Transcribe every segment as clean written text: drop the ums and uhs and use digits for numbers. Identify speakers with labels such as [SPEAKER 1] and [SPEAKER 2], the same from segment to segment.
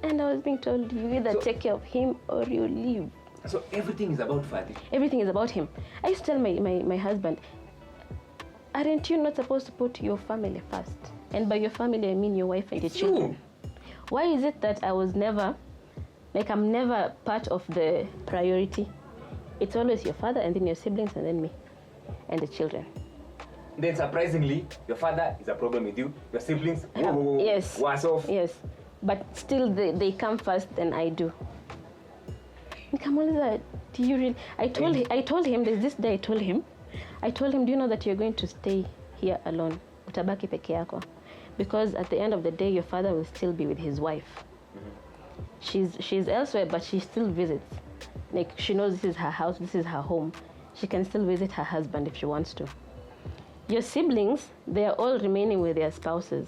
[SPEAKER 1] And I was being told, you either take care of him or you leave.
[SPEAKER 2] So everything is about Fadi?
[SPEAKER 1] Everything is about him. I used to tell my husband, aren't you not supposed to put your family first? And by your family, I mean your wife and your children. Why is it that I was never, like I'm never part of the priority? It's always your father and then your siblings and then me and the children.
[SPEAKER 2] Then surprisingly, your father is a problem with you, your siblings,
[SPEAKER 1] yes,
[SPEAKER 2] worse off.
[SPEAKER 1] Yes, but still they come first than I do. Nikamuuliza, do you really? I told him, there's this day I told him, do you know that you're going to stay here alone? Utabaki peke yako. Because at the end of the day, your father will still be with his wife. She's elsewhere, but she still visits. Like, she knows this is her house, this is her home. She can still visit her husband if she wants to. Your siblings, they are all remaining with their spouses.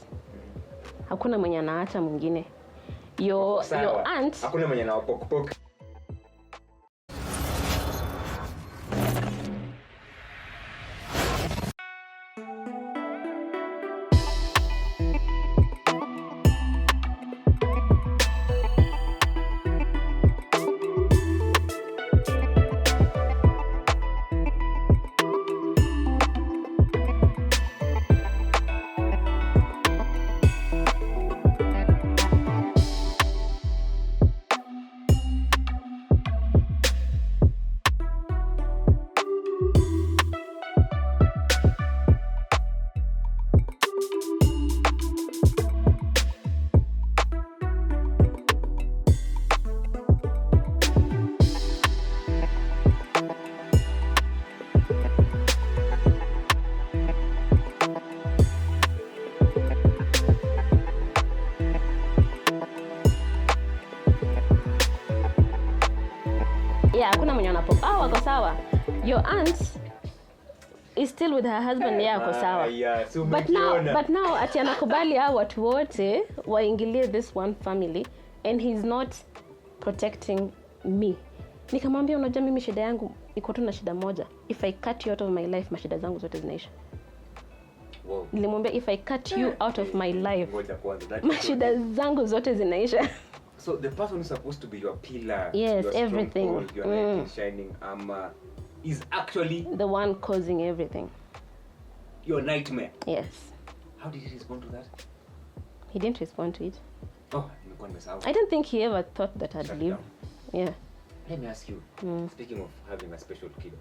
[SPEAKER 1] Hakuna mwenye anaacha mwingine. Your aunt...
[SPEAKER 2] Hakuna mwenye anawapokpok.
[SPEAKER 1] Yeah, hakuna mwenye anapoka. Wako sawa. Your aunt is still with her husband, yako sawa.
[SPEAKER 2] Yeah, so
[SPEAKER 1] but now ati anakubali hao watu wote waingilie this one family and he's not protecting me. Nikamwambia, unajua mimi shida yangu iko tu na shida moja. If I cut you out of my life, mashida zangu zote zinaisha.
[SPEAKER 2] Wow.
[SPEAKER 1] Nilimwambia, if I cut you out of my life, mashida zangu zote zinaisha.
[SPEAKER 2] So the person who's supposed to be your pillar,
[SPEAKER 1] yes,
[SPEAKER 2] your
[SPEAKER 1] everything,
[SPEAKER 2] stronghold, your knight in shining armor, is actually
[SPEAKER 1] the one causing everything.
[SPEAKER 2] Your nightmare.
[SPEAKER 1] Yes.
[SPEAKER 2] How did he respond to that?
[SPEAKER 1] He didn't respond to it.
[SPEAKER 2] Oh,
[SPEAKER 1] I don't think he ever thought that I'd leave. Yeah.
[SPEAKER 2] Let me ask you, speaking of having a special kid,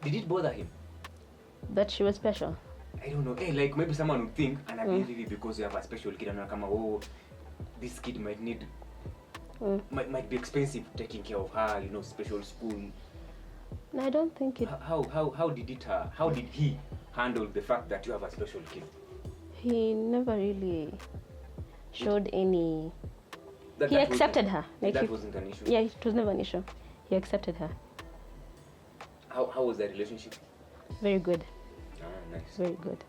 [SPEAKER 2] did it bother him
[SPEAKER 1] that she was special?
[SPEAKER 2] I don't know. Hey, like maybe someone would think, and maybe because you have a special kid, and come, oh, this kid might need, might be expensive taking care of her, you know, special school.
[SPEAKER 1] No, I don't think it.
[SPEAKER 2] How did he handle the fact that you have a special kid?
[SPEAKER 1] He never really showed any. He accepted her. Like
[SPEAKER 2] that wasn't an issue.
[SPEAKER 1] Yeah, it was never an issue. He accepted her.
[SPEAKER 2] How was the relationship?
[SPEAKER 1] Very good.
[SPEAKER 2] Nice.
[SPEAKER 1] Very good.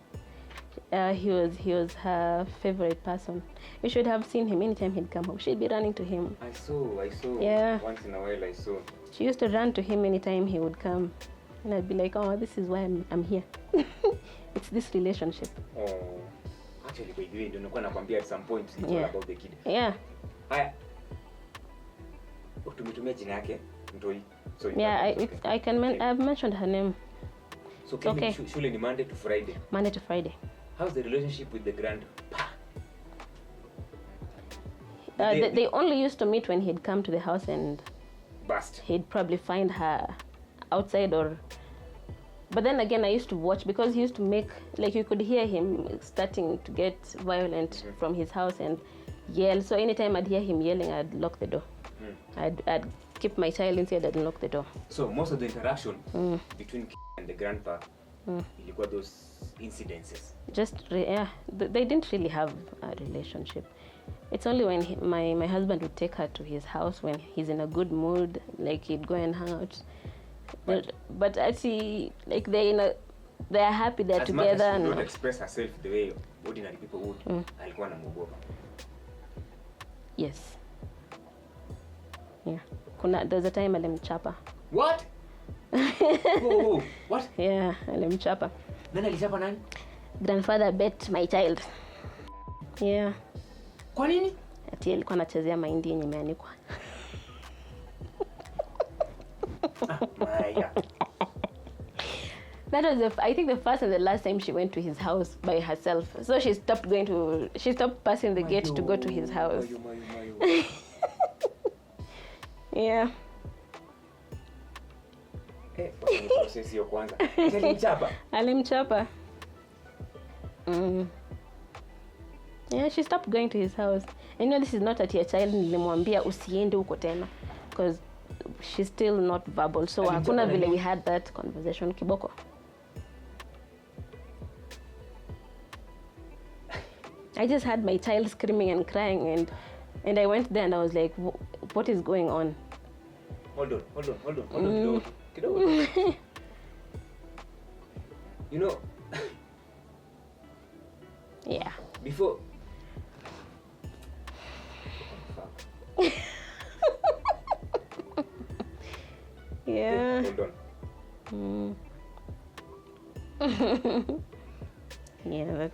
[SPEAKER 1] He was her favorite person. You should have seen him anytime he'd come home. She'd be running to him.
[SPEAKER 2] I saw.
[SPEAKER 1] Yeah.
[SPEAKER 2] Once in a while I saw.
[SPEAKER 1] She used to run to him anytime he would come. And I'd be like, oh, this is why I'm here. It's this relationship.
[SPEAKER 2] Oh. Actually, by the way, don't know at some point it's all about the kid.
[SPEAKER 1] Yeah.
[SPEAKER 2] Haya. Utumitumia jina yake Mtoi. Sorry.
[SPEAKER 1] Yeah, I've mentioned her name.
[SPEAKER 2] So okay. Shule ni Monday to Friday.
[SPEAKER 1] Monday to Friday.
[SPEAKER 2] How's the relationship with the grandpa?
[SPEAKER 1] They only used to meet when he'd come to the house and
[SPEAKER 2] bust.
[SPEAKER 1] He'd probably find her outside or. But then again, I used to watch because he used to make, like you could hear him starting to get violent from his house and yell. So anytime I'd hear him yelling, I'd lock the door. I'd keep my child inside and lock the door.
[SPEAKER 2] So most of the interaction between and the grandpa, ilikuwa those incidences.
[SPEAKER 1] They didn't really have a relationship. It's only when my husband would take her to his house when he's in a good mood, like he'd go and hang out. But I see, like they're happy, they're together.
[SPEAKER 2] As much as she would express herself the way ordinary people would, alikuwa anamuogopa.
[SPEAKER 1] Yes. Yeah. There's a time alimchapa.
[SPEAKER 2] What? Whoa. What?
[SPEAKER 1] Yeah, alimchapa.
[SPEAKER 2] Nani alichapa nani?
[SPEAKER 1] Grandfather bet my child. Yeah.
[SPEAKER 2] Kwa nini?
[SPEAKER 1] Ati alikuwa anachezea mahindi yenye imeanikwa.
[SPEAKER 2] Maya.
[SPEAKER 1] That was I think the first and the last time she went to his house by herself. So she stopped passing the gate to go to his house.
[SPEAKER 2] Mayo.
[SPEAKER 1] Yeah.
[SPEAKER 2] Process hiyo kwanza.
[SPEAKER 1] Alimchapa. Yeah, she stopped going to his house. And this is not at your child nilimwambia usiende huko tena because she's still not verbal. So hakuna vile we had that conversation kiboko. I just had my child screaming and crying and I went there and I was like, what is going on?
[SPEAKER 2] Hold on. Kidogo. You know,
[SPEAKER 1] yeah.
[SPEAKER 2] Before
[SPEAKER 1] Yeah.
[SPEAKER 2] Hold on.
[SPEAKER 1] Yeah,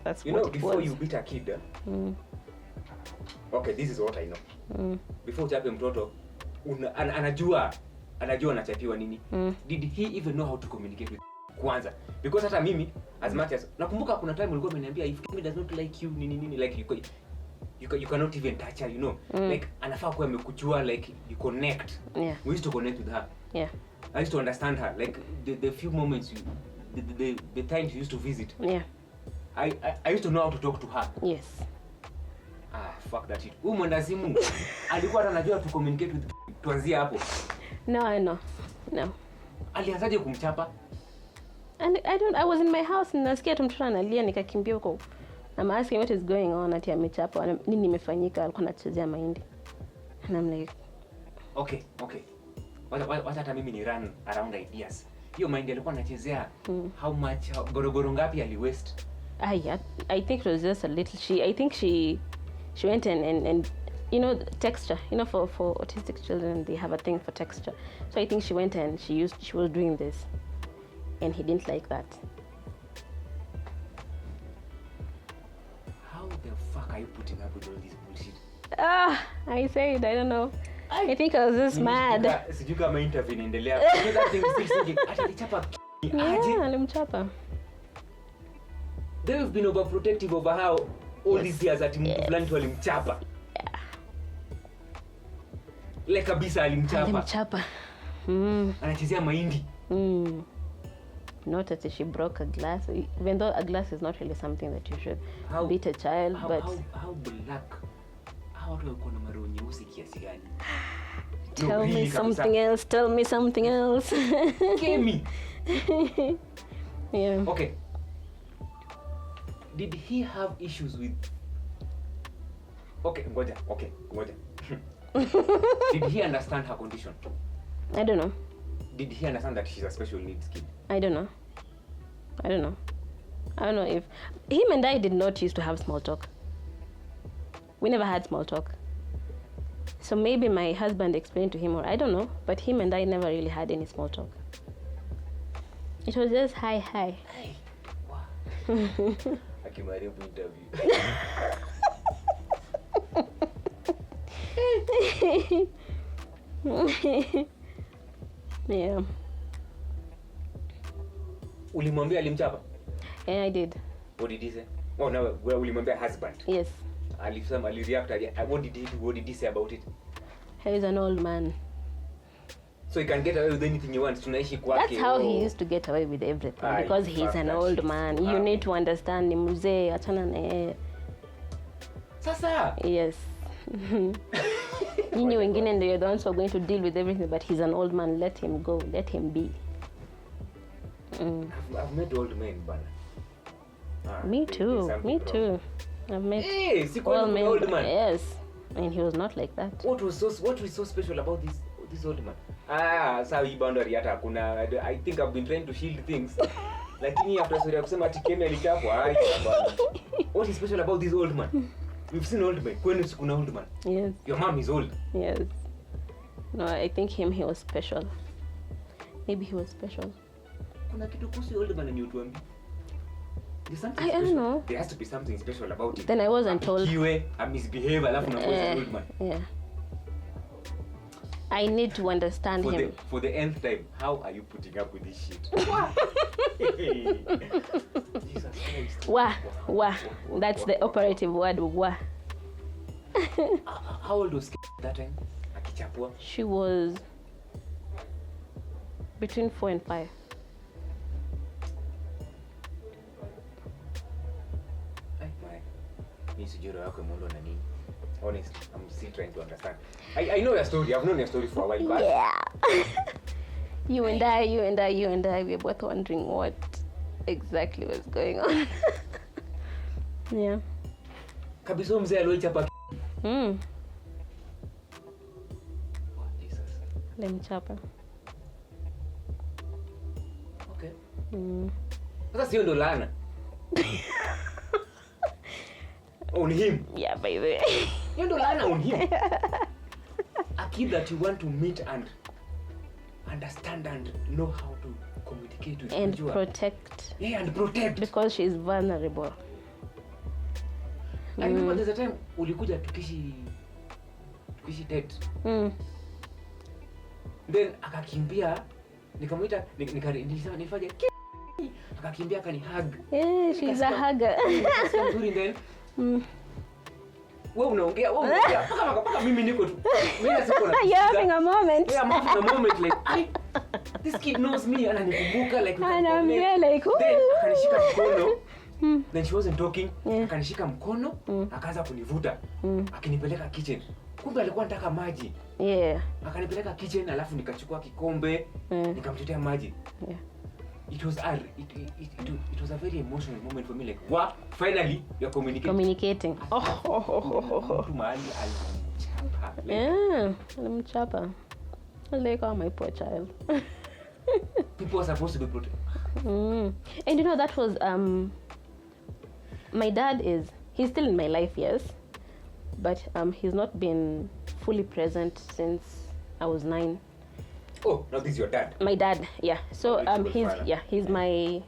[SPEAKER 1] that's
[SPEAKER 2] you
[SPEAKER 1] what
[SPEAKER 2] know,
[SPEAKER 1] it
[SPEAKER 2] before
[SPEAKER 1] was.
[SPEAKER 2] you beat a kid. Okay, this is what I know. Before uchape mtoto anajua anachapiwa nini. Did he even know how to communicate with kwanza? Because hata mimi as much as nakumbuka kuna time ulikuwa umeniambia if Kimi does not like you nini like you cannot even touch her, you know. Like anafaa kuwa amekujua, like you connect.
[SPEAKER 1] Yeah.
[SPEAKER 2] We used to connect with her.
[SPEAKER 1] Yeah.
[SPEAKER 2] I used to understand her, like the few moments the times you used to visit.
[SPEAKER 1] Yeah.
[SPEAKER 2] I used to know how to talk to her.
[SPEAKER 1] Yes.
[SPEAKER 2] Fuck that shit. Huyu mwendazimu alikuwa anajua to communicate with tuanzie hapo.
[SPEAKER 1] No.
[SPEAKER 2] Alianzaje kumchapa?
[SPEAKER 1] And I was in my house and nasikia tu mtoto analia nikakimbia huko. I'm asking what is going on, ati amechapa, nini imefanyika, alikuwa anachezea mahindi. And I'm like,
[SPEAKER 2] Okay. Wacha hata mimi ni run around ideas. Hiyo mahindi alikuwa anachezea how much gorogoro ngapi ali waste?
[SPEAKER 1] I think it was just a little. I think she went and texture. For autistic children they have a thing for texture. So I think she went and she was doing this, and he didn't like that.
[SPEAKER 2] How the fuck are you putting up with all this bullshit?
[SPEAKER 1] I said I don't know. I think I was just mad.
[SPEAKER 2] Sijui kama interview inaendelea. That thing is still atalichapa.
[SPEAKER 1] Yeah, alimchapa.
[SPEAKER 2] They've been overprotective over how all these years ati mtu fulani tu alimchapa.
[SPEAKER 1] Yeah.
[SPEAKER 2] Like kabisa alimchapa. Anachezea mahindi.
[SPEAKER 1] Not that she broke a glass, even though a glass is not really something that you should beat a child. But
[SPEAKER 2] how black? How watu wako na maroho nyeusi kiasi gani?
[SPEAKER 1] Tell me something else.
[SPEAKER 2] Kimi.
[SPEAKER 1] Yeah.
[SPEAKER 2] Okay. Did he have issues with? Okay, ngoja. Did he understand her condition?
[SPEAKER 1] I don't know.
[SPEAKER 2] Did he understand that she's a special needs kid?
[SPEAKER 1] I don't know if him and I did not used to have small talk. We never had small talk. So maybe my husband explained to him, or I don't know, but him and I never really had any small talk. It was just hi.
[SPEAKER 2] Hey. Wow. Akimaribu interview.
[SPEAKER 1] Yeah.
[SPEAKER 2] Ulimwambia alimchapa?
[SPEAKER 1] Yeah, I did.
[SPEAKER 2] What did he say? Oh no, ulimwambia husband.
[SPEAKER 1] Yes.
[SPEAKER 2] Alireact. What did he say about it?
[SPEAKER 1] He's an old man.
[SPEAKER 2] So he can get away with anything he wants. Tunaishi kwake.
[SPEAKER 1] That's how he used to get away with everything, because he's an old man. You need to understand, ni mzee, achana na yeye.
[SPEAKER 2] Sasa?
[SPEAKER 1] Yes. Nyinyi wengine ndio the ones who are going to deal with everything, but he's an old man. Let him go. Let him be.
[SPEAKER 2] I've met old men, bana.
[SPEAKER 1] Me too. I've met
[SPEAKER 2] old man.
[SPEAKER 1] Yes. And he was not like that.
[SPEAKER 2] What was so special about this old man? Sawa, hii boundary hata hakuna. I think I've been trying to shield things. Lakini after story ya kusema ati Kemi alichapwa, what is special about this old man? We've seen old men. Kwenu kuna old man?
[SPEAKER 1] Yes.
[SPEAKER 2] Your mom is old.
[SPEAKER 1] Yes. No, I think he was special. Maybe he was special.
[SPEAKER 2] Kuna kitu kuhusu old man ni utuambi. There's something
[SPEAKER 1] I don't
[SPEAKER 2] special.
[SPEAKER 1] know.
[SPEAKER 2] There has to be something special about it.
[SPEAKER 1] Then I wasn't told.
[SPEAKER 2] Kiwe, a misbehave, alafu na
[SPEAKER 1] Yeah.
[SPEAKER 2] old man.
[SPEAKER 1] Yeah. I need to understand him.
[SPEAKER 2] For the nth time, how are you putting up with this shit? Jesus Christ.
[SPEAKER 1] Wah. That's the operative word. Wah.
[SPEAKER 2] How old was that time? Akichapua?
[SPEAKER 1] She was between 4 and 5.
[SPEAKER 2] Honestly, I'm still trying to understand. I know your story. I've known your story for a while back.
[SPEAKER 1] Yeah. You and I, we're both wondering what exactly was going on. Yeah.
[SPEAKER 2] Kabiso mzee alichapa.
[SPEAKER 1] Oh,
[SPEAKER 2] Jesus.
[SPEAKER 1] Lemchapa.
[SPEAKER 2] Okay. Sasa sio ndo laana. On him.
[SPEAKER 1] Yeah, by the way.
[SPEAKER 2] You ndo laana on him. A kid that you want to meet and understand and know how to communicate with.
[SPEAKER 1] And protect.
[SPEAKER 2] Yeah, and protect.
[SPEAKER 1] Because she's vulnerable.
[SPEAKER 2] I remember there's a time ulikuja tukishi date. Then akakimbia, nikamuita nifanye akakimbia akani hug.
[SPEAKER 1] Yeah, she's a hugger.
[SPEAKER 2] Then wewe unaongea paka mimi niko tu. Mimi nasiko na.
[SPEAKER 1] You're having a moment.
[SPEAKER 2] Yeah, I'm having a moment like this kid knows me ananikumbuka like
[SPEAKER 1] and I'm here like
[SPEAKER 2] then akanishika mkono. Then she wasn't talking.
[SPEAKER 1] Yeah.
[SPEAKER 2] Akanishika mkono, akaanza kunivuta. Akinipeleka kitchen. Kumbe alikuwa anataka maji.
[SPEAKER 1] Yeah.
[SPEAKER 2] Akanipeleka kitchen alafu nikachukua kikombe, nikamtetea maji.
[SPEAKER 1] Yeah.
[SPEAKER 2] It was a very emotional moment for me like, wow, finally you're
[SPEAKER 1] communicating.
[SPEAKER 2] Mtu mahali alimchapa.
[SPEAKER 1] Yeah, alimchapa. Like, oh, my poor child.
[SPEAKER 2] People are supposed to be protected.
[SPEAKER 1] And you know, that was my dad he's still in my life, yes, but he's not been fully present since I was 9.
[SPEAKER 2] Oh, now this is your dad.
[SPEAKER 1] My dad, yeah. So he's
[SPEAKER 2] father.
[SPEAKER 1] He's my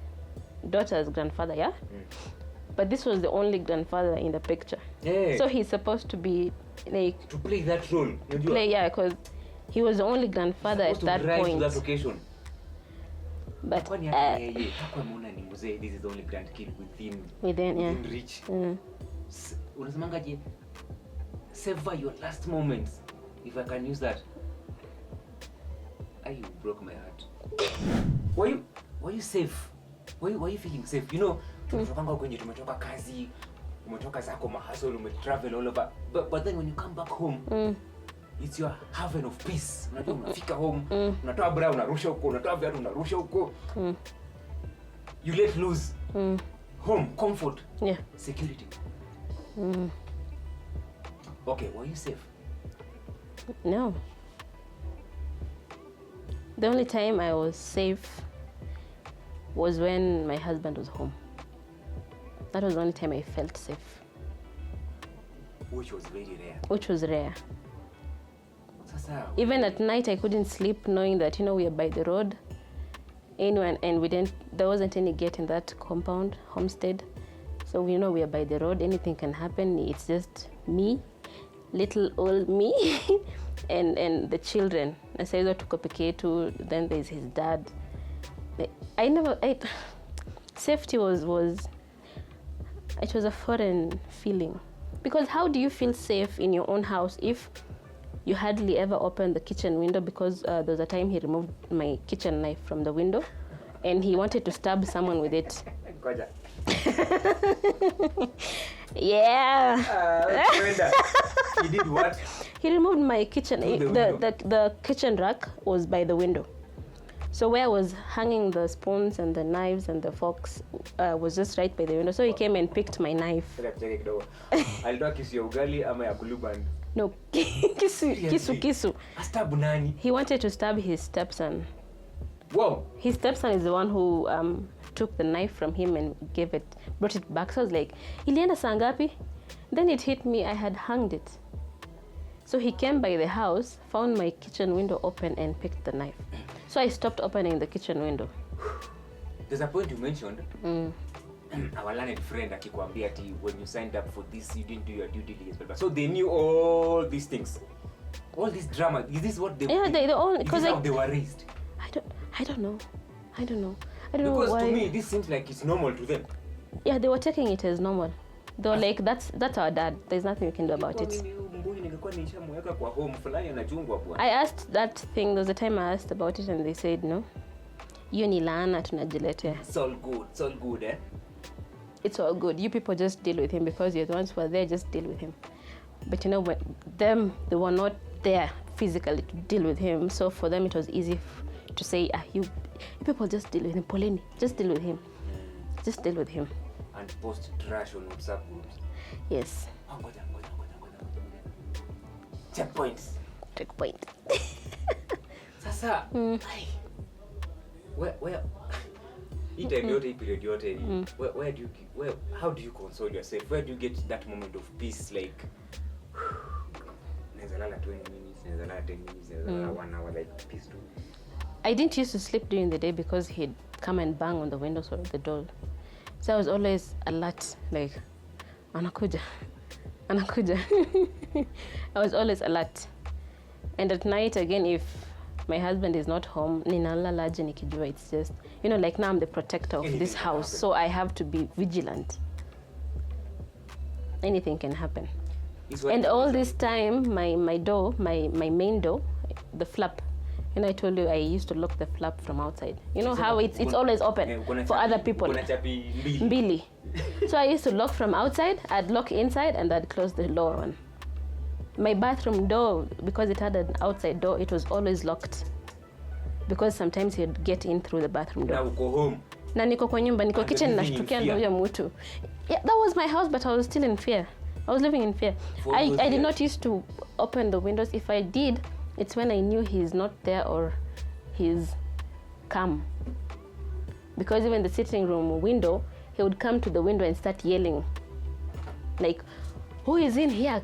[SPEAKER 1] daughter's grandfather, yeah. But this was the only grandfather in the picture.
[SPEAKER 2] Yeah.
[SPEAKER 1] So he's supposed to be like
[SPEAKER 2] to play that role.
[SPEAKER 1] Because he was the only grandfather at that point.
[SPEAKER 2] To that occasion.
[SPEAKER 1] But
[SPEAKER 2] this is the only grandkid within reach. Unasemangaje? Savor your last moments, if I can use that. You broke my heart. Were you safe? Were you feeling safe? You know, tumetoka kwenye tumetoka kazi, umetoka zako mahasol, umetravel all over. But then when you come back home, it's your haven of peace. Unajua unafika home, unatoa bra unarusha huko, unatoa viatu unarusha huko. You let loose. Home, comfort, security. Okay, were you safe?
[SPEAKER 1] No. The only time I was safe was when my husband was home. That was the only time I felt safe.
[SPEAKER 2] Which was very rare.
[SPEAKER 1] Which was rare.
[SPEAKER 2] Sasa,
[SPEAKER 1] even at night I couldn't sleep knowing that, you know, we are by the road. And there wasn't any gate in that compound, homestead. So we know we are by the road, anything can happen. It's just me, little old me, and the children. Asaizo tuko peke yetu, then there's his dad. Safety was it was a foreign feeling. Because how do you feel safe in your own house if you hardly ever open the kitchen window? Because there was a time he removed my kitchen knife from the window and he wanted to stab someone with it. Yeah.
[SPEAKER 2] He did what?
[SPEAKER 1] He removed my kitchen. The kitchen rack was by the window. So where I was hanging the spoons and the knives and the forks was just right by the window. So he came and picked my knife. No, kisu. He wanted to stab his stepson.
[SPEAKER 2] Whoa.
[SPEAKER 1] His stepson is the one who took the knife from him and brought it back. So I was like, ilienda saa ngapi? Then it hit me, I had hanged it. So he came by the house, found my kitchen window open and picked the knife. So I stopped opening the kitchen window.
[SPEAKER 2] There's a point you mentioned. our learned friend akikwambia ati when you signed up for this you didn't do your due diligence. So they knew all these things. All this drama. Is this what they
[SPEAKER 1] they all,
[SPEAKER 2] because how they were raised?
[SPEAKER 1] I don't know. I don't know
[SPEAKER 2] Because
[SPEAKER 1] why.
[SPEAKER 2] to me this seems like it's normal to them.
[SPEAKER 1] Yeah, they were taking it as normal. Though like that's our dad. There's nothing we can do about it. I asked that thing, there was a time I asked about it and they said no. You ni laana tunajiletea.
[SPEAKER 2] It's all good, eh?
[SPEAKER 1] It's all good. You people just deal with him because you're the ones who are there, just deal with him. But you know what, they were not there physically to deal with him, so for them it was easy to say, you people just deal with him, Poleni, just deal with him. Just deal with him.
[SPEAKER 2] And post trash on WhatsApp groups.
[SPEAKER 1] Yes.
[SPEAKER 2] Checkpoints. Sasa, where hii time yote, hii period yote, how do you console yourself? Where do you get that moment of peace, like naweza lala 20 minutes, naweza lala 10 minutes, naweza lala 1 hour, like peace too?
[SPEAKER 1] I didn't used to sleep during the day because he'd come and bang on the windows or the door. So I was always alert, like anakuja. I was always alert. And at night again, if my husband is not home, ninalala aje nikijua, it's just, like now I'm the protector of this house, so I have to be vigilant. Anything can happen. And all this time, my door, my main door, the flap, I told you I used to lock the flap from outside. You know how it's always open for other people. Mbili. So I used to lock from outside, I'd lock inside, and I'd close the door one. My bathroom door, because it had an outside door, it was always locked. Because sometimes he'd get in through the bathroom door.
[SPEAKER 2] Now go home.
[SPEAKER 1] Na niko kwa nyumba, niko kitchen nashtukia ndio huyo mtu. Yeah, that was my house, but I was still in fear. I was living in fear. I did not used to open the windows. If I did, it's when I knew he's not there or he's come. Because even the sitting room window, he would come to the window and start yelling. Like, who is in here?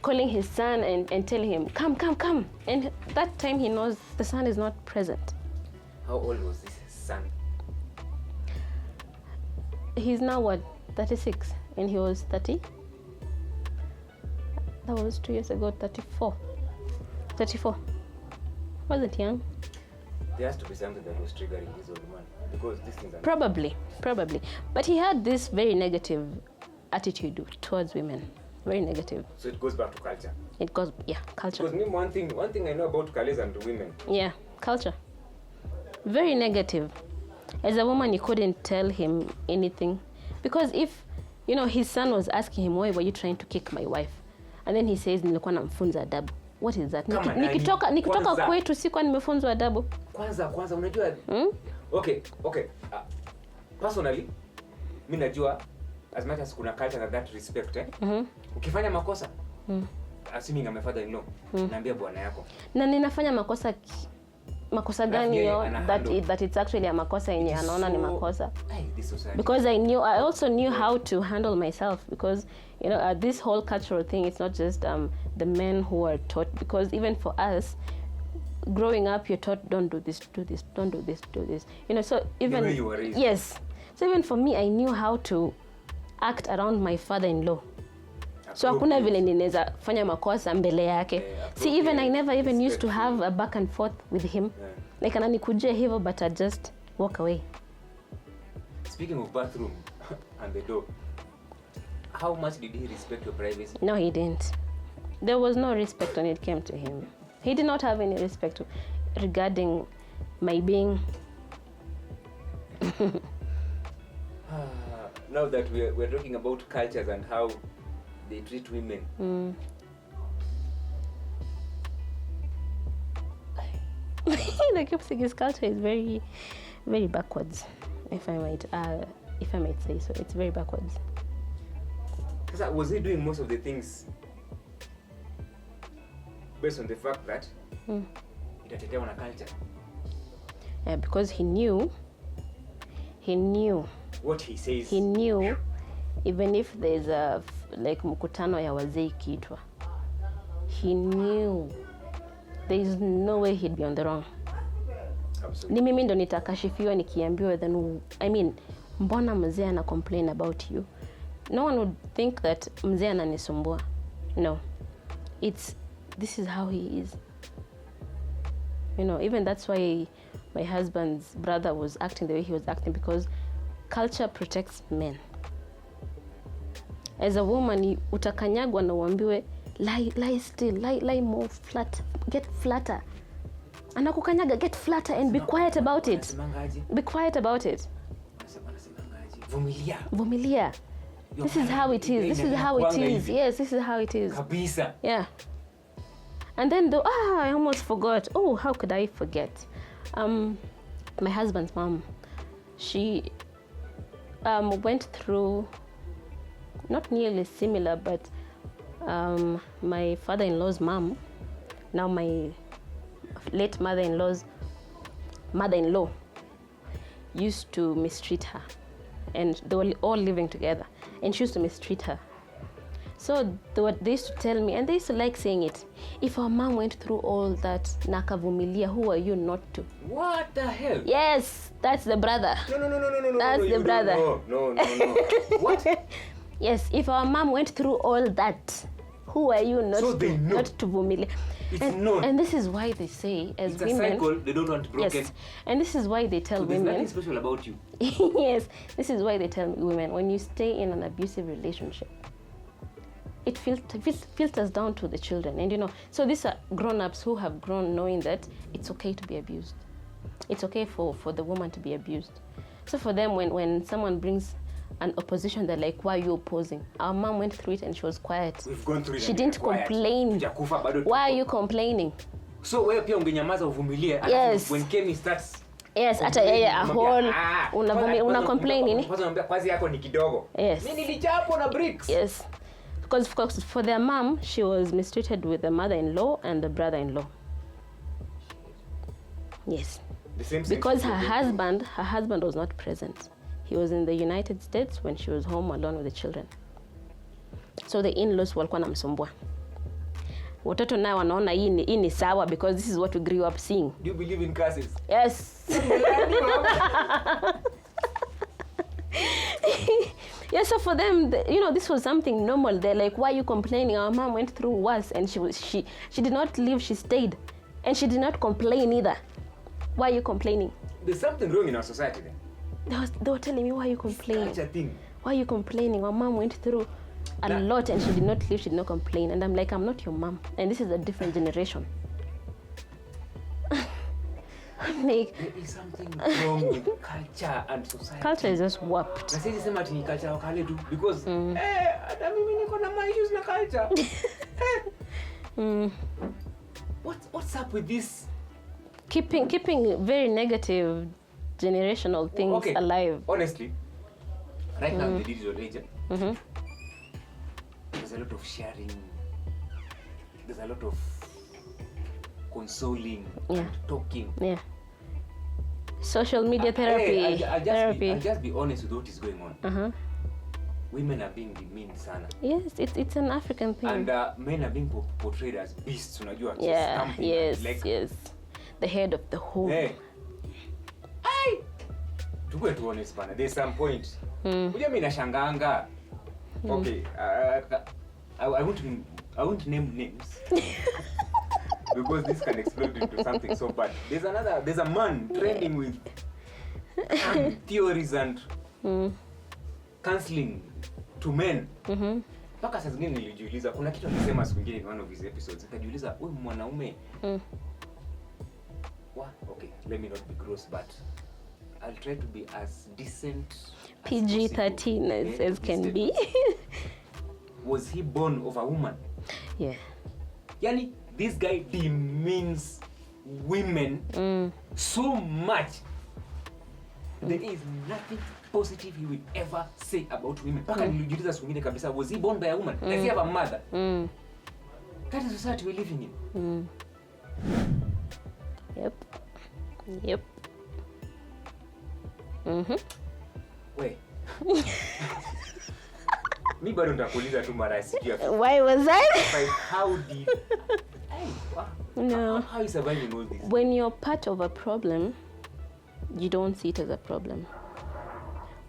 [SPEAKER 1] Calling his son and telling him, come. And that time he knows the son is not present.
[SPEAKER 2] How old was this son?
[SPEAKER 1] He's now 36, and he was 30. That was 2 years ago, 34. Wasn't young.
[SPEAKER 2] There has to be something that was triggering this old man, because these things are
[SPEAKER 1] Probably. But he had this very negative attitude towards women. Very negative.
[SPEAKER 2] So it goes back to culture.
[SPEAKER 1] Culture.
[SPEAKER 2] Because me, one thing I know about Kales and women.
[SPEAKER 1] Yeah, culture. Very negative. As a woman, you couldn't tell him anything. Because if, his son was asking him, why were you trying to kick my wife? And then he says, nilikuwa namfunza adabu. What is that? Nikitoka kwetu sikuwa nimefunzwa adabu.
[SPEAKER 2] Kwanza unajua? Okay. Personally, mimi najua as much as kuna culture that respect, ukifanya makosa, assuming I'm a father-in-law, naambia bwana yako. Na
[SPEAKER 1] ninafanya makosa gani yo that it's actually a makosa yenye anaona ni makosa. Because I also knew how to handle myself, because this whole cultural thing, it's not just the men who are taught, because even for us growing up, you're taught, don't do this, don't do this. So even
[SPEAKER 2] the way you were raised.
[SPEAKER 1] Yes. So even for me, I knew how to act around my father-in-law. So hakuna vile ninaweza fanya makosa mbele yake. See, even I never even used to have a back and forth with him. Like ananikujia hivyo, but I just walk away.
[SPEAKER 2] Speaking of bathroom and the door, how much did he respect your privacy?
[SPEAKER 1] No, he didn't. There was no respect when it came to him. He did not have any respect regarding my being.
[SPEAKER 2] Now that we're talking about cultures and how they treat women.
[SPEAKER 1] The Chepflix culture is very, very backwards, if I might say so. It's very backwards.
[SPEAKER 2] Was he doing most of the things based on the fact that itatetewa na culture?
[SPEAKER 1] Yeah, because he knew
[SPEAKER 2] what he says.
[SPEAKER 1] He knew even if there's a mkutano ya wazee ikiitwa, he knew there is no way he'd be on the wrong.
[SPEAKER 2] Absolutely.
[SPEAKER 1] Ni mimi ndo nitakashifiwa nikiambiwa, then mbona mzee ana complain about you? No one would think that mzee ananisumbua. No. This is how he is. You know, even that's why my husband's brother was acting the way he was acting, because culture protects men. As a woman, utakanyagwa na uambiwe lie still, lie more flat, get flatter. Anakukanyaga, get flatter and be quiet about it. Be quiet about it. Vumilia. This is how it is. This is how it is. Yes, this is how it is.
[SPEAKER 2] Kabisa.
[SPEAKER 1] Yeah. And then I almost forgot. Oh, how could I forget? My husband's mom, she went through not nearly similar, but my father-in-law's mom, now my late mother-in-law's mother-in-law, used to mistreat her, and they were all living together, and she used to mistreat her. So they used to tell me, and they used to like saying it, if our mom went through all that, nakavumilia, who are you not to?
[SPEAKER 2] What the hell?
[SPEAKER 1] Yes, that's the brother.
[SPEAKER 2] No.
[SPEAKER 1] That's the brother.
[SPEAKER 2] No. What?
[SPEAKER 1] Yes, if our mom went through all that, who are you not to vumilia?
[SPEAKER 2] It's known.
[SPEAKER 1] And this is why they say, as
[SPEAKER 2] it's
[SPEAKER 1] women,
[SPEAKER 2] a cycle they don't want broken.
[SPEAKER 1] Yes, and this is why they tell
[SPEAKER 2] there's
[SPEAKER 1] women.
[SPEAKER 2] There's nothing special about you.
[SPEAKER 1] Yes, this is why they tell women, when you stay in an abusive relationship, it filters down to the children. And you know, so these are grown-ups who have grown knowing that it's okay to be abused. It's okay for the woman to be abused. So for them, when someone brings an opposition, they're like, why are you opposing? Our mom went through it and she was quiet.
[SPEAKER 2] We've gone through it.
[SPEAKER 1] She didn't complain. Why are you complaining?
[SPEAKER 2] So wewe pia ungenyamaza uvumilie.
[SPEAKER 1] Yes.
[SPEAKER 2] When Kemi starts.
[SPEAKER 1] Yes, hata yeye a whole una complain nini?
[SPEAKER 2] Kwanza unamwambia kazi yako ni kidogo.
[SPEAKER 1] Yes.
[SPEAKER 2] Mimi nilichapo na bricks.
[SPEAKER 1] Yes. Because for their mom, she was mistreated with the mother-in-law and the brother-in-law. Yes.
[SPEAKER 2] The same
[SPEAKER 1] because her husband was not present. He was in the United States when she was home alone with the children. So the in-laws walikuwa namsumbua. Watoto nao wanaona hii ni sawa because this is what we grew up seeing.
[SPEAKER 2] Do you believe in curses?
[SPEAKER 1] Yes. Yeah, so for them, you know, this was something normal. They're like, why are you complaining? Our mom went through worse and she did not leave, she stayed. And she did not complain either. Why are you complaining?
[SPEAKER 2] There's something wrong in our society then.
[SPEAKER 1] They were telling me, why are you complaining?
[SPEAKER 2] Such a thing.
[SPEAKER 1] Why are you complaining? Our mom went through a lot and she did not leave, she did not complain. And I'm like, I'm not your mom. And this is a different generation.
[SPEAKER 2] Like, there is something wrong with culture and society.
[SPEAKER 1] Culture is just warped.
[SPEAKER 2] Na sisi sema ati ni culture wakale tu because hata mimi niko na my issues na culture. What's up with this? Keeping
[SPEAKER 1] very negative generational things alive.
[SPEAKER 2] Honestly, right now in the digital age, there's a lot of sharing. There's a lot of consoling and talking.
[SPEAKER 1] Yeah. Social media therapy.
[SPEAKER 2] I'll just be honest with what is going on. Women are being demeaned sana.
[SPEAKER 1] Yes, it's an African thing.
[SPEAKER 2] And men are being portrayed as beasts, unajua.
[SPEAKER 1] Yeah, yes, yes. The head of the home.
[SPEAKER 2] Hey. Hey! To be honest, man, there's some point. Unajua mimi nashanganga. Okay, I won't name names. Because this can explode into something so bad. There's a man trending with theories and counseling to men. Mpaka saa zingine nilijiuliza, kuna kitu alisema siku nyingine in one of his episodes. Nikajiuliza, huyu mwanaume okay, let me not be gross, but I'll try to be as decent
[SPEAKER 1] PG-13 as can be.
[SPEAKER 2] Was he born of a woman?
[SPEAKER 1] Yeah.
[SPEAKER 2] Yani, this guy demeans women so much. There is nothing positive he will ever say about women. Paka nilijiuliza siku nyingine kabisa, was he born by a woman? Does he have a mother? That is the society we're living in.
[SPEAKER 1] Yep.
[SPEAKER 2] Wait. Mi bado nitakuuliza tu mara sijui.
[SPEAKER 1] Why was that?
[SPEAKER 2] Like, how did
[SPEAKER 1] No.
[SPEAKER 2] How is surviving all this?
[SPEAKER 1] When you're part of a problem, you don't see it as a problem.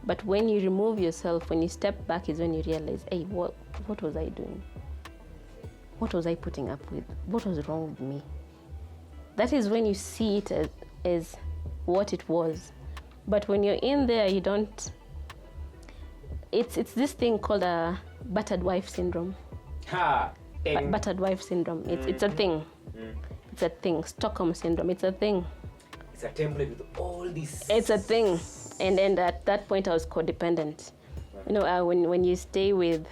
[SPEAKER 1] But when you remove yourself, when you step back, is when you realize, hey, what was I doing? What was I putting up with? What was wrong with me? That is when you see it as what it was. But when you're in there, you don't. It's this thing called a battered wife syndrome. Battered wife syndrome. It's a thing. It's a thing. Stockholm syndrome. It's a thing.
[SPEAKER 2] It's a template with all these.
[SPEAKER 1] It's a thing. And then at that point, I was codependent. You know, when you stay with,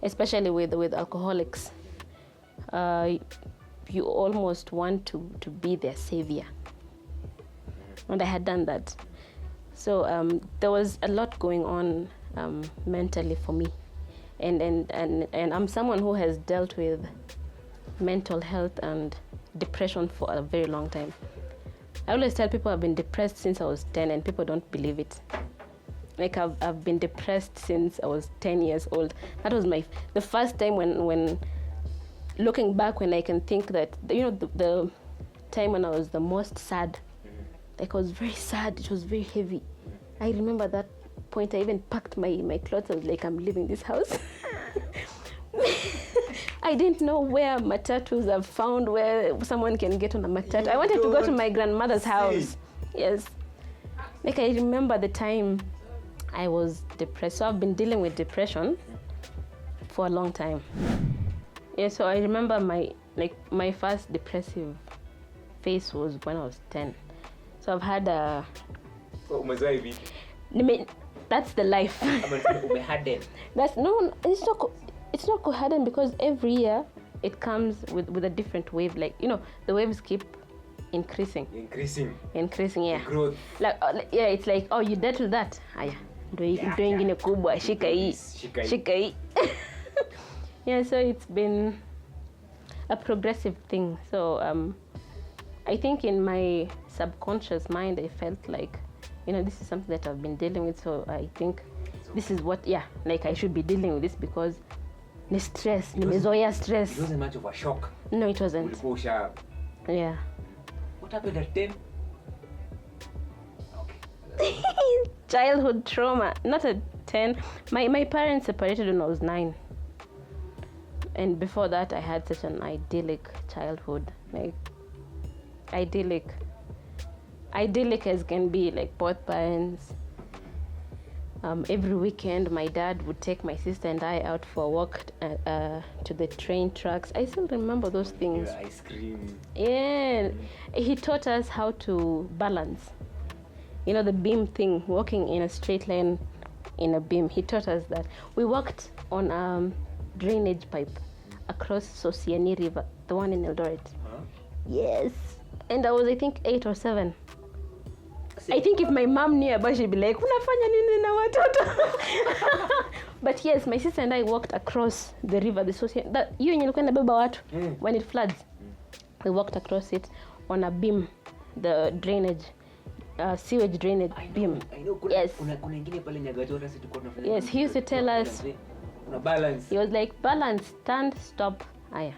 [SPEAKER 1] especially with alcoholics, you almost want to be their savior. And I had done that. So there was a lot going on mentally for me. And I'm someone who has dealt with mental health and depression for a very long time. I always tell people I've been depressed since I was 10, and people don't believe it. Like I've been depressed since I was 10 years old. That was the first time when looking back, when I can think that, you know, the time when I was the most sad. Like I was very sad, it was very heavy. I remember that point I even packed my clothes. I was like, I'm leaving this house. I didn't know where matatus I've found, where someone can get on a matatu. I wanted to go to my grandmother's house. Yes. Like I remember the time I was depressed. So I've been dealing with depression for a long time. Yeah, so I remember my first depressive phase was when I was 10. So I've had a... That's the life. That's no, it's not coherent, because every year it comes with a different wave. Like, you know, the waves keep increasing, yeah.
[SPEAKER 2] Growth.
[SPEAKER 1] Like yeah, it's like, oh, you dealt with that. Doing in a kubwa, shika hii. Yeah, so it's been a progressive thing. So I think in my subconscious mind, I felt like, you know, this is something that I've been dealing with. So I think this is what, like I should be dealing with this, because the stress, nimezoea stress.
[SPEAKER 2] It wasn't much of a shock.
[SPEAKER 1] No, it wasn't. Yeah.
[SPEAKER 2] What happened at 10? Okay.
[SPEAKER 1] Childhood trauma. Not at 10. My parents separated when I was 9. And before that, I had such an idyllic childhood. Like, idyllic as can be, like both parents. Every weekend, my dad would take my sister and I out for a walk to the train tracks. I still remember those things.
[SPEAKER 2] Yeah, ice cream.
[SPEAKER 1] Yeah, he taught us how to balance. You know, the beam thing, walking in a straight line in a beam. He taught us that. We walked on drainage pipe across Sosiani River, the one in Eldoret.
[SPEAKER 2] Huh?
[SPEAKER 1] Yes. And I was, I think, 8 or 7. I think if my mom knew about, she'd be like, unafanya nini na watoto? But yes, my sister and I walked across the river, the Sosiani. That you and you beba watu when it floods. We walked across it on a beam, the drainage, sewage drainage beam.
[SPEAKER 2] I know.
[SPEAKER 1] Yes.
[SPEAKER 2] Yes,
[SPEAKER 1] yes, he used to tell us.
[SPEAKER 2] Balance.
[SPEAKER 1] He was like, balance, stand, stop, aya.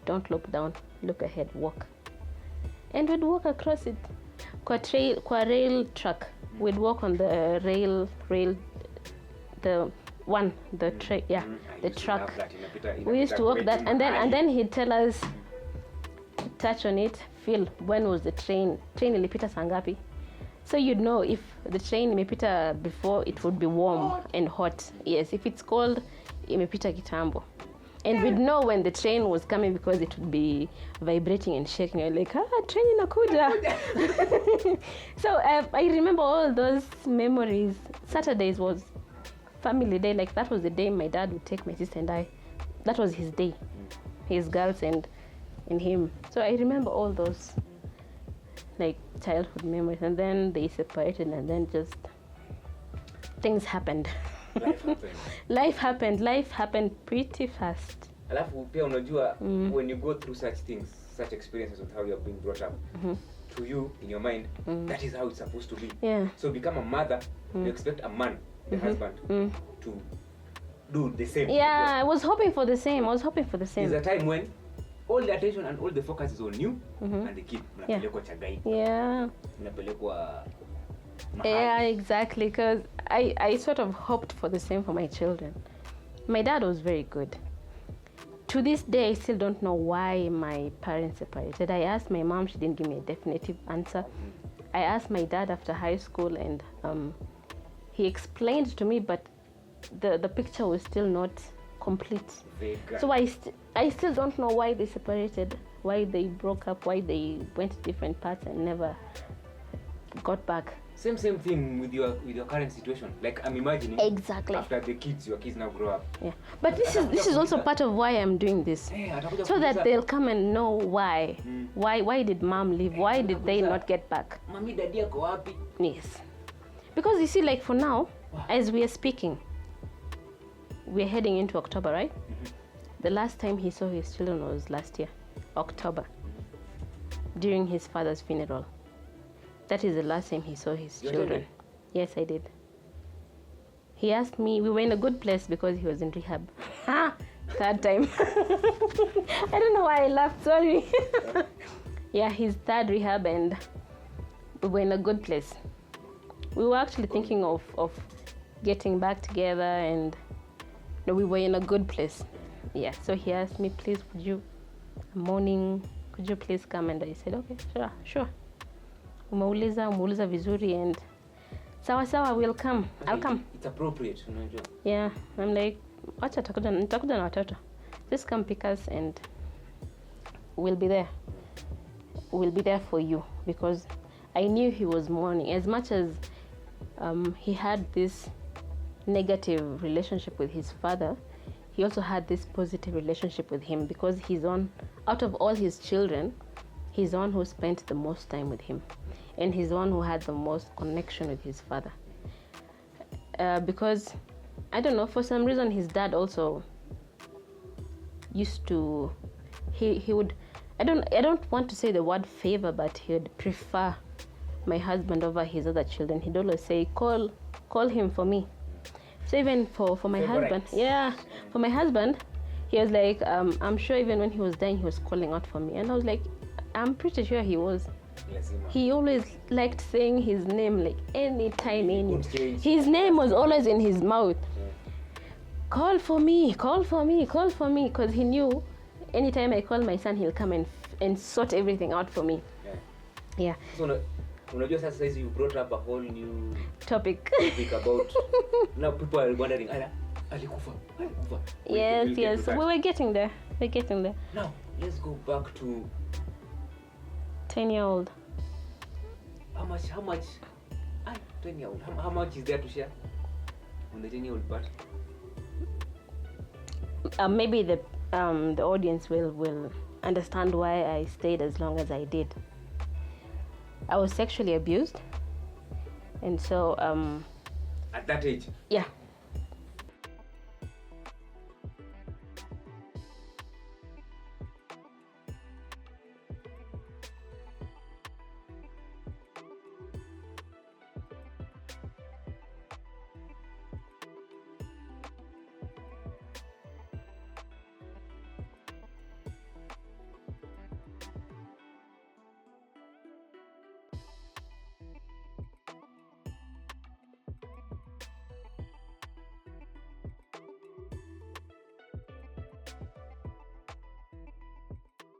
[SPEAKER 1] Don't look down, look ahead, walk. And we'd walk across it. Kwa rail track. We'd walk on the rail, the track. We used to walk that, and then he'd tell us, touch on it, feel when was the train ilipita sangapi. So you'd know if the train imepita before, it would be warm and hot. Yes, if it's cold, imepita kitambo. And we'd know when the train was coming, because it would be vibrating and shaking. You're like, train inakuja. So I remember all those memories. Saturdays was family day. Like, that was the day my dad would take my sister and I. That was his day. His girls and him. So I remember all those, like, childhood memories. And then they separated, and then just things happened. Life happened pretty fast.
[SPEAKER 2] Alafu pia unajua, when you go through such things, such experiences of how you have been brought up, to you in your mind, that is how it's supposed to be.
[SPEAKER 1] Yeah.
[SPEAKER 2] So become a mother, you expect a man, the husband, to do the same.
[SPEAKER 1] Yeah, I was hoping for the same.
[SPEAKER 2] There's a time when all the attention and all the focus is on you and the kid. Unapelekwa Chagai.
[SPEAKER 1] Yeah.
[SPEAKER 2] Unapelekwa
[SPEAKER 1] Yeah, exactly. Because I sort of hoped for the same for my children. My dad was very good. To this day, I still don't know why my parents separated. I asked my mom, she didn't give me a definitive answer. I asked my dad after high school, and he explained to me, but the picture was still not complete. So I still don't know why they separated, why they broke up, why they went different paths and never got back.
[SPEAKER 2] Same thing with your current situation. Like I'm imagining
[SPEAKER 1] Exactly.
[SPEAKER 2] after the kids, your kids now grow up.
[SPEAKER 1] Yeah, but this is also part of why I'm doing this, so that they'll come and know why. Why did mom leave? Why did they not get back?
[SPEAKER 2] Mami, daddy ako wapi?
[SPEAKER 1] Yes, because you see, like for now, as we are speaking, we're heading into October, right? The last time he saw his children was last year, October, during his father's funeral. That is the last time he saw his children. Yes, I did. He asked me, we were in a good place because he was in rehab. Third time. I don't know why I laughed, sorry. Yeah, his third rehab, and we were in a good place. We were actually thinking of getting back together, and we were in a good place. Yeah, so he asked me, please, could you please come? And I said, okay, sure. Umeuliza vizuri, and sawa, we'll come. I'll come.
[SPEAKER 2] It's appropriate, unajua.
[SPEAKER 1] Yeah, I'm like, acha nitakuja na watoto. Just come pick us and we'll be there. We'll be there for you, because I knew he was mourning. As much as he had this negative relationship with his father, he also had this positive relationship with him, because out of all his children, he's the one who spent the most time with him, and he's the one who had the most connection with his father. Because, I don't know, for some reason his dad also used to, he would, I don't want to say the word favor, but he would prefer my husband over his other children. He'd always say, call him for me. So even for my husband, for my husband, he was like, I'm sure even when he was dying, he was calling out for me. And I was like, I'm pretty sure he was. He always liked saying his name, like anytime. His name was always in his mouth. Call for me, because he knew anytime I call my son, he'll come and sort everything out for me. Yeah.
[SPEAKER 2] So, unajua sasa you brought up a whole new
[SPEAKER 1] topic
[SPEAKER 2] about now people are wondering, alikufa.
[SPEAKER 1] Yes, we were getting there.
[SPEAKER 2] Now let's go back to
[SPEAKER 1] 10-year-old.
[SPEAKER 2] How much 10-year-old, how much is there to share on the 10-year-old part?
[SPEAKER 1] Maybe the audience will understand why I stayed as long as I did. I was sexually abused, and so
[SPEAKER 2] at that age.
[SPEAKER 1] Yeah.